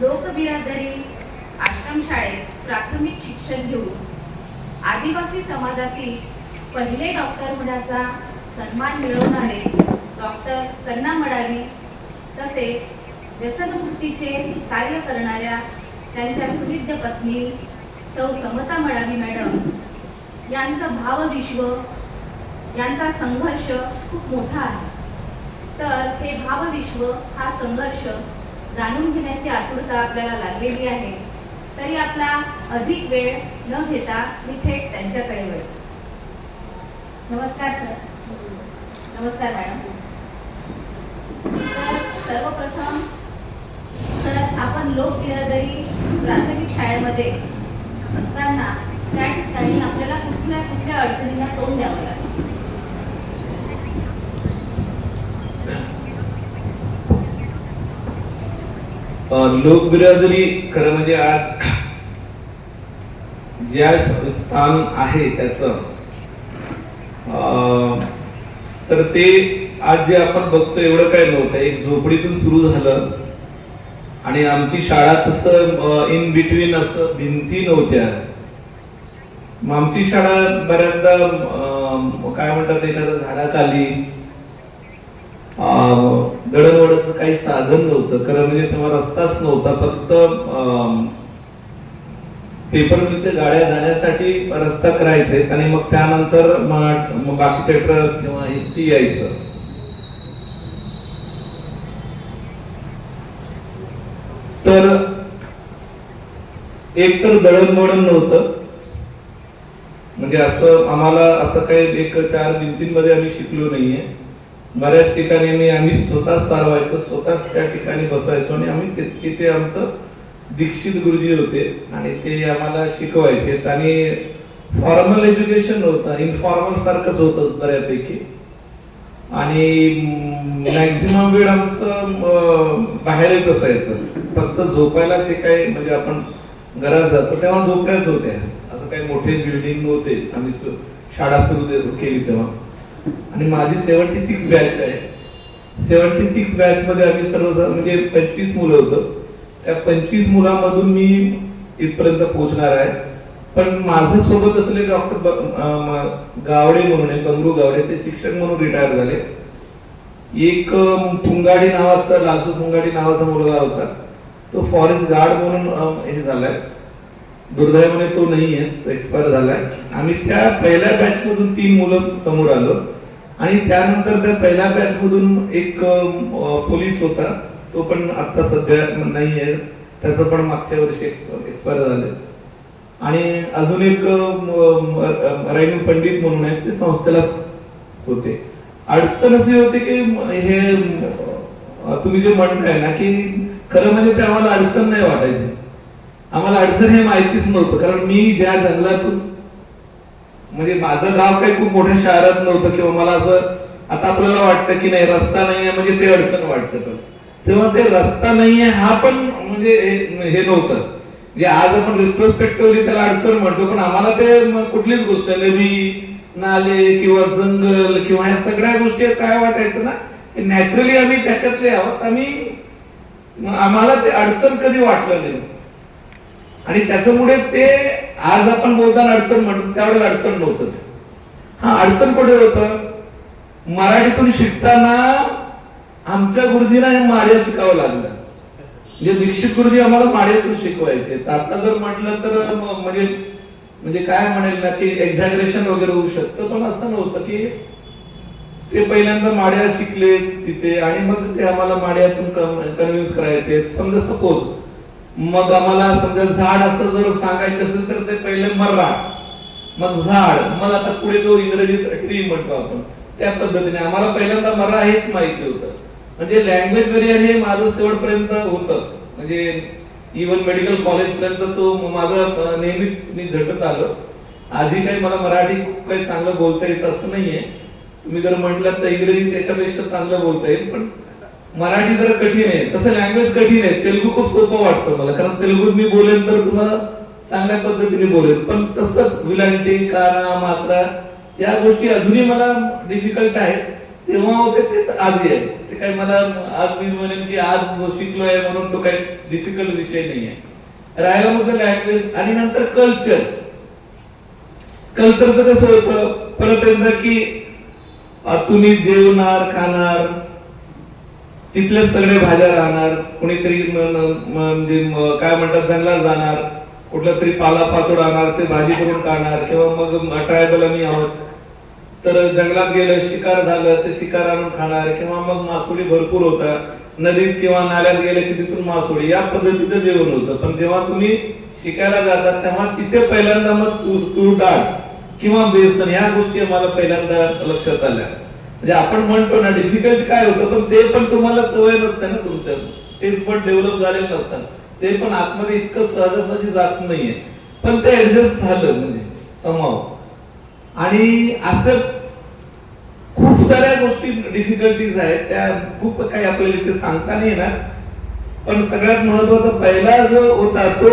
लोकबिरादरी आश्रमशाळेत प्राथमिक शिक्षण घेऊन आदिवासी समाजातील पहिले डॉक्टर होण्याचा सन्मान मिळवणारे डॉक्टर कन्ना मडावी, तसेच व्यसनमुक्तीचे कार्य करणाऱ्या त्यांच्या सुविद्य पत्नी सौ समता मडावी मॅडम यांचं भावविश्व, यांचा संघर्ष खूप मोठा आहे. तर हे भावविश्व, हा संघर्ष जाणून घेण्याची आतुरता आपल्याला लागलेली आहे. तरी आपला अधिक वेळ न घेता मी थेट त्यांच्याकडे वळते. नमस्कार सर. नमस्कार मॅडम. तर सर्वप्रथम सर, आपण लोकबिरादरी प्राथमिक शाळेमध्ये असताना त्या ठिकाणी आपल्याला कुठल्या कुठल्या अडचणींना तोंड द्यावं लागतं? लोकबिरादरी खरं म्हणजे आज ज्या स्थान आहे त्याचं, तर ते आज जे आपण बघतो एवढं काय नव्हतं. एक झोपडीतून सुरू झालं आणि आमची शाळा तसं इन बिटवीन असं भिंती नव्हत्या. आमची शाळा बऱ्याचदा काय म्हणतात, एखाद्या झाडाखाली, दळणवळणाचं काही साधन नव्हतं. खरं म्हणजे तेव्हा रस्ताच नव्हता. फक्त पेपर मिलच्या गाड्या जाण्यासाठी रस्ता करायचे आणि मग त्यानंतर बाकीचे ट्रक किंवा एसटी यायचं. तर एक तर दळणवळण नव्हतं. म्हणजे असं आम्हाला असं काही एक चार भिंतींमध्ये आम्ही शिकलो नाहीये. बऱ्याच ठिकाणी आम्ही स्वतः सारवायचो, स्वतःच त्या ठिकाणी बसायचो आणि आम्ही तिथे आमचं दीक्षित गुरुजी होते आणि ते आम्हाला शिकवायचे. आणि फॉर्मल एज्युकेशन नव्हतं, इनफॉर्मल सारखंच होतं बऱ्यापैकी. आणि मॅक्झिमम वेळ आमचं बाहेरच असायचं. फक्त झोपायला ते काय म्हणजे आपण घरात जातो तेव्हा झोपड्याच होत्या. असं काही मोठे बिल्डिंग नव्हते. आम्ही शाळा सुरू केली तेव्हा. आणि माझी 76 बॅच आहे. 76 बॅच मध्ये आम्ही सर्व म्हणजे 25 मुलं होतं. त्या 25 मुलांमधून मी इथपर्यंत पोहोचणार आहे. पण माझे सोबत असलेले डॉक्टर गावडे म्हणून आहे, बंगरू गावडे, ते शिक्षक म्हणून रिटायर झाले. एक पुंगाडी नावाचा, लासू पुंगाडी नावाचा मुलगा होता, तो फॉरेस्ट गार्ड म्हणून हे झालाय. दुर्दैवाने तो नाहीये, तो एक्सपायर झालाय. आम्ही त्या पहिल्या बॅच मधून 3 मुलं समोर आलो आणि त्यानंतर त्या पहिल्या बॅच मधून एक पोलीस होता, तो पण आता सध्या नाहीये, त्याचं पण मागच्या वर्षी एक्सपायर झाले. आणि अजून एक रायनू पंडित म्हणून आहे, ते संस्थेलाच होते. अडचण अशी होती की हे तुम्ही जे म्हणताय ना की खरं म्हणजे ते आम्हाला अडचण नाही वाटायची. आम्हाला अडचण हे माहितीच नव्हतं. कारण मी ज्या जंगलातून, म्हणजे माझं गाव काही खूप मोठ्या शहरात नव्हतं किंवा मला असं आता आपल्याला वाटतं की नाही रस्ता नाहीये म्हणजे ते अडचण वाटतं. पण तेव्हा ते रस्ता नाहीये हा पण म्हणजे हे नव्हतं. म्हणजे आज आपण रिट्रोस्पेक्टिव्हली त्याला अडचण म्हणतो, पण आम्हाला ते कुठलीच गोष्ट, नदी नाले किंवा जंगल किंवा ह्या सगळ्या गोष्टी काय वाटायचं ना, नॅचरली आम्ही त्याच्यातले आहोत. आम्हाला ते अडचण कधी वाटलं नाही. आणि त्याच्यामुळे ते आज आपण बोलताना अडचण म्हणतो, त्यावेळेला अडचण नव्हतं. हा, अडचण कुठे होतं, मराठीतून शिकताना आमच्या गुरुजींना हे माड्या शिकावं लागलं. म्हणजे दीक्षित गुरुजी आम्हाला माड्यातून शिकवायचे. आता जर म्हटलं तर म्हणजे काय म्हणेल ना की एक्झॅगरेशन वगैरे होऊ शकतं, पण असं नव्हतं. की ते पहिल्यांदा माड्या शिकले तिथे आणि मग ते आम्हाला माड्यातून कन्व्हिन्स करायचे. समजा सपोज मग आम्हाला समजा झाड असं जर सांगायचं असेल तर ते पहिले मर्रा, मग झाड, मग आता पुढे तो इंग्रजीत ट्री म्हणतो आपण, त्या पद्धतीने आम्हाला पहिल्यांदा मर्रा हेच माहिती होतं. म्हणजे लँग्वेज बॅरियर हे माझं शेवटपर्यंत होतं. म्हणजे इव्हन मेडिकल कॉलेज पर्यंत तो माझं नेहमीच मी झटत आलो. आजही काही मला मराठी खूप काही चांगलं बोलता येत असं नाहीये. तुम्ही जर म्हटलं तर इंग्रजी त्याच्यापेक्षा चांगलं बोलता येईल, पण मराठी जरा कठीण आहे. तसं लँग्वेज कठीण आहे. तेलुगू खूप सोपं वाटतं मला, कारण तेलुगूत मी बोलेन तर तुम्हाला चांगल्या पद्धतीने बोलेन. पण तसंच विलांटी, काना, मात्रा या गोष्टी अजूनही मला डिफिकल्ट आहेत. तेव्हा होते ते तर आजही आहे. ते काही मला आज मी म्हणेन की आज शिकलो आहे म्हणून तो काही डिफिकल्ट विषय नाही आहे. राहायला मग लँग्वेज आणि नंतर कल्चरचं कसं होतं परत एकदा की तुम्ही जेवणार खाणार तिथले सगळे भाज्या राहणार, कोणीतरी म्हणजे काय म्हणतात जंगलात जाणार, कुठला तरी पाला पाचोड आणणार ते भाजी करून खाणार, किंवा मग ट्रायबल आम्ही आहोत तर जंगलात गेलं शिकार झालं ते शिकार आणून खाणार, किंवा मग मासोळी भरपूर होता नदीत किंवा नाल्यात गेलं की तिथून मासोळी, या पद्धतीचं जेवण होतं. पण जेव्हा तुम्ही शिकायला जातात तेव्हा तिथे पहिल्यांदा मग तूर डाळ किंवा बेसन या गोष्टी आम्हाला पहिल्यांदा लक्षात आल्या. म्हणजे आपण म्हणतो ना डिफिकल्ट काय होतं, पण ते पण तुम्हाला सवय नसते ना, तुमच्या टेस्ट पण डेव्हलप झालेले नसतात, ते पण आतमध्ये इतकं सहजासहजी जात नाहीये, पण ते ऍडजस्ट झालं म्हणजे समाव. आणि असं खूप साऱ्या गोष्टी डिफिकल्टीज आहेत, त्या खूप काही आपल्याला इथे सांगता नाही येणार. पण सगळ्यात महत्वाचा पहिला जो होता तो